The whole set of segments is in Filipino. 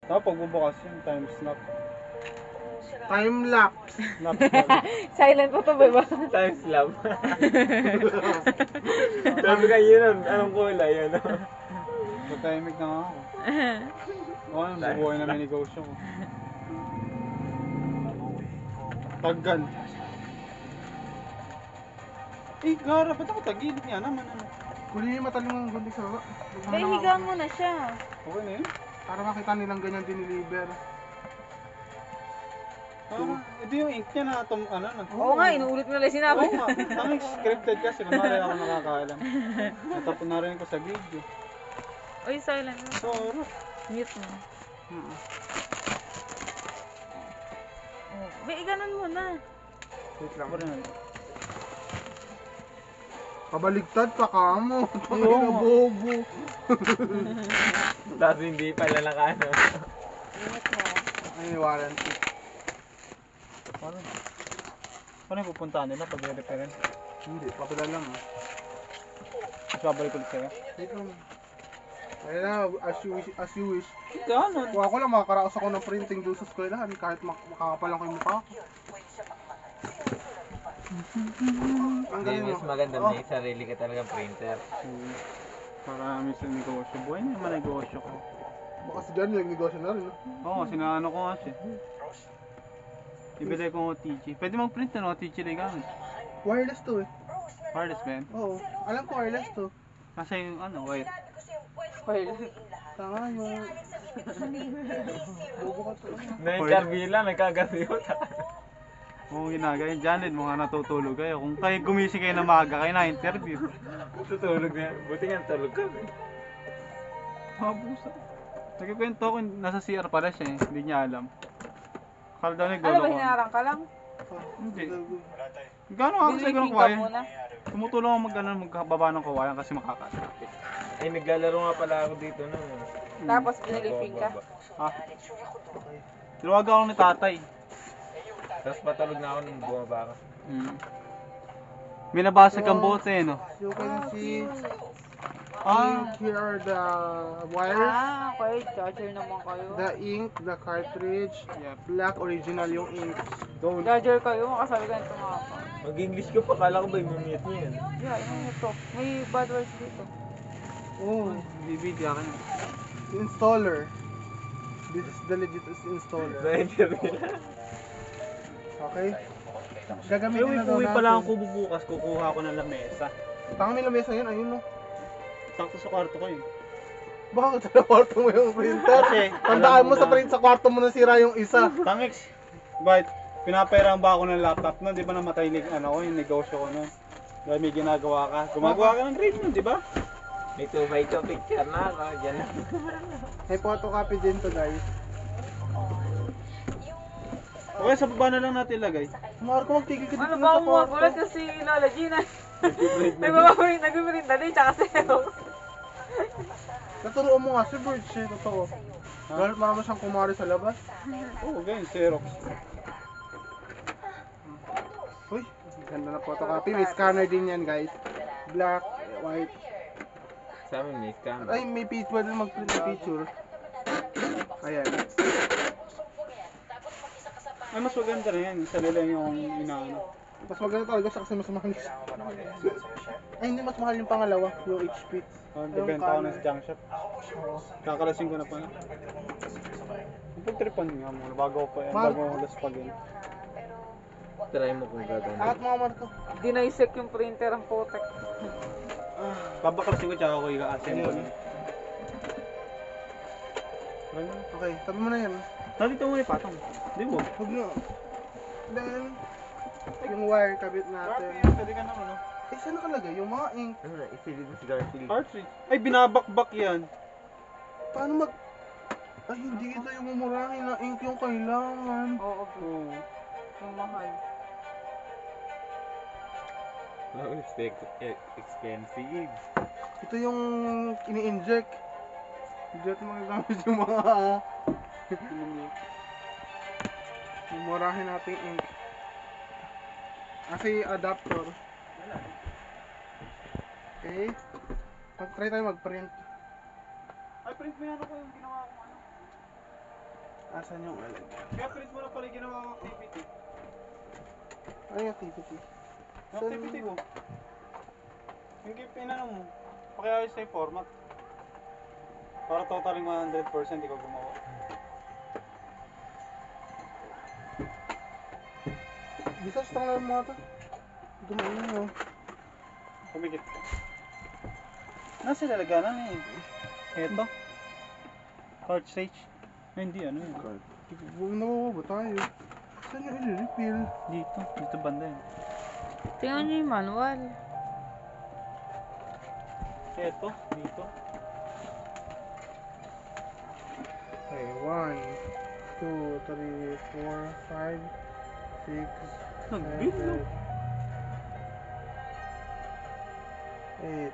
Tapos pagbubukas yung time snap. Time lapse. Snap. Silent po to, ba? Time slap. Sabi ka yun, anong kulay, ano? Patahimik na nga ako. Oo, bubuhay na may negosyo ko. Tagal. Eh, gara, ba't ako tagilid niya naman? Ano? Kunin yung matalimang gunting sa baba. Ay, higa mo na siya. Okay na yun? Para makita nilang ganyan diniliver. Ito yung ink niya na ano na. Oo nga, inuulit mo na lang sinabi. Oo nga, ang scripted kasi, kunwari ako nakakaalam. Natapon na rin ko sa video. Uy, silent mo. So, Mute mo. Oh, may ganun mo na. Wait lang. ano na. Pabaligtad pa ka mo. Oo Tangina nga. bobo. Tapos hindi pala nakano. Mute mo. Ay, warranty. Paano yung pupuntahan nila pag i-reference? Hindi, papadala mo. Mas babalik ulit sa'yo? Wait lang. Ayun na, as you wish. Gano'n. Kuha ko lang, makakaraos ako ng printing doon sa eskwelahan kahit makakapal lang ko yung mukha ko. Ang Hindi, galing mo. mas maganda Oh. may sarili ka talagang printer. Para minsan negosyo. Buhay na naman negosyo ko. Baka si Jan yung negosyo na rin. No? Oo, sinaano ko nga siya. Ibigay ko ng OTG. Pwede mag-print na ng OTG na gamit. Wireless to eh. Wireless ba yan? Oo, alam ko wireless to. Nasa yung ano, wire. Well, Tanga yung... Bobo ka to. Na-interview lang, nagkagabi ko. Oo, ginagaya. Janet, mga natutulog kayo. Kung kayo gumising kayo na maaga, kayo na-interview. Tutulog na. Buti nga tulog ka. Mabusa. Nagkikwento ko, nasa CR pala siya eh. Hindi niya alam. Akala daw ano nagdolo ba, ko. hinarang ka lang? Hindi. Gano'n ako kasi Binibing ko ka kaya. muna? Tumutulong ako magbaba ng kawayan kasi makakasapit. Ay, naglalaro nga pala ako dito no. Tapos biniliping ka? Ha? Tinuwagan ako ni tatay. Tapos patulog na ako nung bumaba ka. Binabasag ang bote no? You can see, Ah, here are the wires, Ah, okay. Charger naman kayo. the ink, the cartridge, yeah. black original yung ink. Gold. Charger kayo, makasabi ka nito nga pa. Mag-English ka pa, kala ko ba yung mute niya yan? Yeah, ano ito? May bad words dito. Oh, Bibigyan ka na. installer. This is the legit installer. Na-interview lang. Okay? Pero Gagamitin may na daw puwi natin. pala ang kubo bukas, kukuha ko ng lamesa. Tanga may lamesa yun, ayun no. Sakto sa kwarto ko eh. Bakit sa kwarto mo yung printer? Kasi, Tandaan alam mo mo sa na- print sa kwarto mo nasira yung isa. Tangix, bakit? Pinapairang ba ako ng laptop nun? Di ba namatay ano ko, yung negosyo ko nun? Dahil may ginagawa ka. Gumagawa ka ng grade nun, di ba? May 2x2 picture na ako, dyan na. May photocopy din to guys. Okay, sa baba na lang natin ilagay. Marco, magtigil ka dito Ano na ba sa mo? kwarto. Gulat kasi Lola Gina. Nagbibirin dali, tsaka sa'yo. Naturuan mo nga si Birch eh, totoo. Dahil marami siyang kumari sa labas. Oo, ganyan, Xerox. Uy, ganda na photocopy. May scanner din yan guys. Black, white. Sa amin may scam. Ay, may picture. Pwede mag-print na picture. Ayan. Ay, mas maganda rin yan. Isa nila yung inaano. Mas maganda talaga siya kasi mas mahal siya. Ay, hindi mas mahal yung pangalawa. Yung HP. Nagbenta ako ng junk shop. Oo. Kakalasing ko na pala. Pagtripan nga muna, bago ko pa yan, Mar- bago ko laspagin. Try mo kung gagawin. Angat mga Marco. Dinaisek yung printer ang putek. Babakalasin ko tsaka ako i-assemble ko. Okay, tabi mo na yan. Dito mo yung patong. Hindi mo. Huwag na. Then, yung wire kabit natin. Pwede ka naman, no? Eh, saan nakalagay? Yung mga ink. Ano na, isilid mo si Garfield. Cartridge. Ay, binabakbak yan. Paano mag... Ay, hindi ito yung mumurahin na ink yung kailangan. Oo, Oo. yung mahal. Oh, it's expensive. Ito yung ini-inject. Hindi natin magagamit yung mga... mumurahin natin ink. Kasi adapter. Okay. Mag-try tayo mag-print. Ay, print mo yan ako yung ginawa kong ano. Asan yung alin? Kaya print mo na pala yung ginawa kong activity. Ano yung activity? Activity ko. Yung pinano mo. Pakiayos na yung format. Para totaling 100% ikaw gumawa. Bisa sa tanggal mo ito. Gumawa mo. Kumikit ka. Nasa lalaganan eh. Eto. Cartridge. Ay, hindi ano yun. Huwag nawawaba tayo. Saan yung i-refill? Dito. Dito banda yun. Tingnan niyo yung manual. Eto. Dito. Okay, 1, 2, 3, 4, 5, 6, Nag-bill no? 8.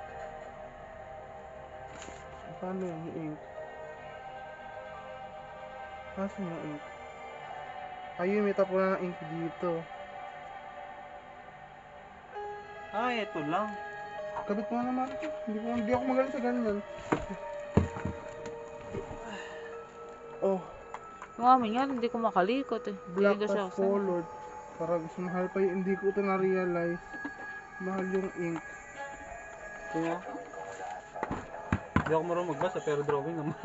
Paano yung ink? Asan yung ink? Ayun, may tapo na ng ink dito. Ah, eto lang. Kabit mo naman. Hindi ako magaling sa ganyan. Oh, Yung amin yan, hindi ko makalikot eh. black Hindi ko siya tas colored. Para gusto mahal pa yung hindi ko ito na-realize. Mahal yung ink. Kaya? Hindi ako marunong magbasa pero drawing naman.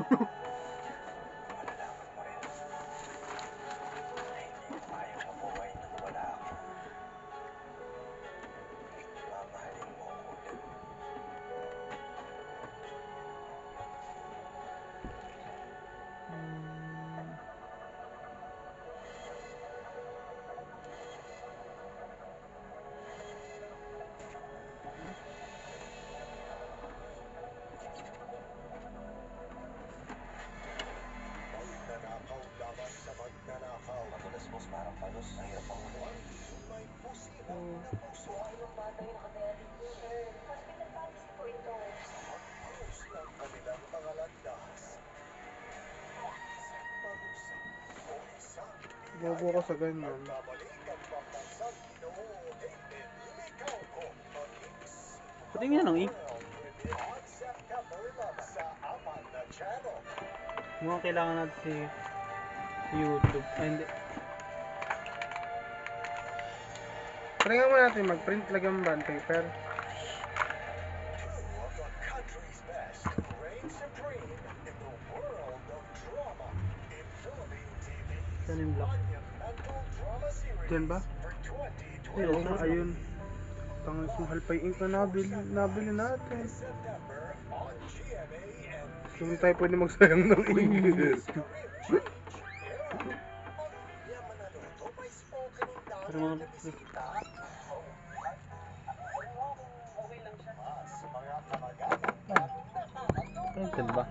Bobo ko sa ganyan. Patingin ng ink. Mukhang kailangan natin si YouTube. Ay, hindi. Paringan mo natin mag-print lagyan bond paper. Saan yung block? Diyan ba? Ay, oo nga, ayun. Tangas, mahal pa yung ink na nabili natin. Hindi tayo pwede magsayang ng ink. Pero mga... Printed ba?